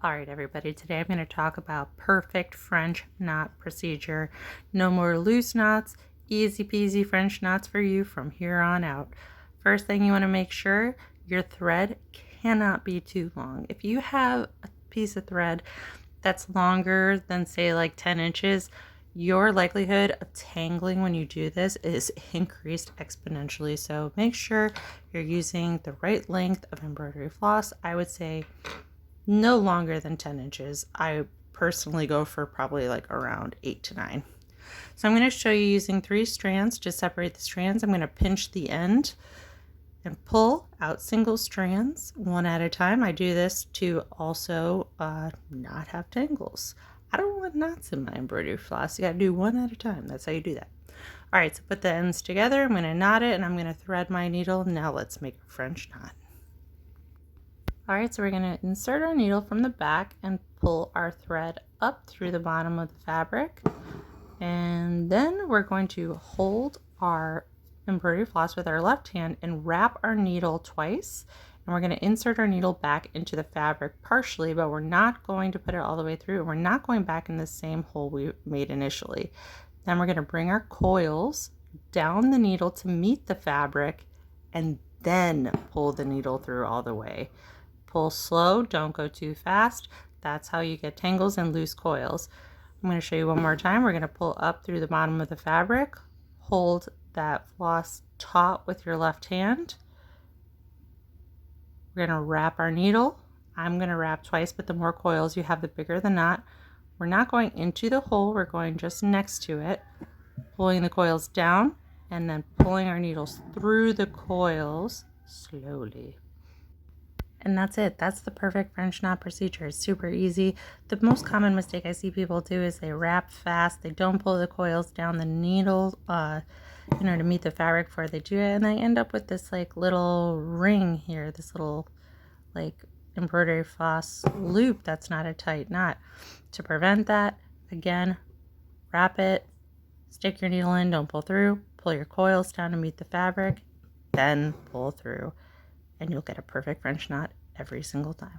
All right, everybody, today I'm going to talk about perfect French knot procedure. No more loose knots, easy peasy French knots for you from here on out. First thing you want to make sure, your thread cannot be too long. If you have a piece of thread that's longer than say like 10 inches, your likelihood of tangling when you do this is increased exponentially. So make sure you're using the right length of embroidery floss. I would say no longer than 10 inches. I personally go for probably like around 8 to 9. So I'm going to show you using 3 strands to separate the strands. I'm going to pinch the end and pull out single strands one at a time. I do this to also not have tangles. I don't want knots in my embroidery floss. You got to do one at a time. That's how you do that. All right, so put the ends together. I'm going to knot it and I'm going to thread my needle. Now let's make a French knot. All right, so we're going to insert our needle from the back and pull our thread up through the bottom of the fabric. And then we're going to hold our embroidery floss with our left hand and wrap our needle twice. And we're going to insert our needle back into the fabric partially, but we're not going to put it all the way through. We're not going back in the same hole we made initially. Then we're going to bring our coils down the needle to meet the fabric and then pull the needle through all the way. Pull slow, don't go too fast. That's how you get tangles and loose coils. I'm going to show you one more time. We're going to pull up through the bottom of the fabric, hold that floss taut with your left hand. We're going to wrap our needle. I'm going to wrap twice, but the more coils you have, the bigger the knot. We're not going into the hole, we're going just next to it, pulling the coils down and then pulling our needles through the coils slowly. And that's it. That's the perfect French knot procedure. It's super easy. The most common mistake I see people do is they wrap fast. They don't pull the coils down the needle, to meet the fabric before they do it. And they end up with this like little ring here, this little like embroidery floss loop that's not a tight knot. To prevent that, again, wrap it, stick your needle in, don't pull through, pull your coils down to meet the fabric, then pull through. And you'll get a perfect French knot every single time.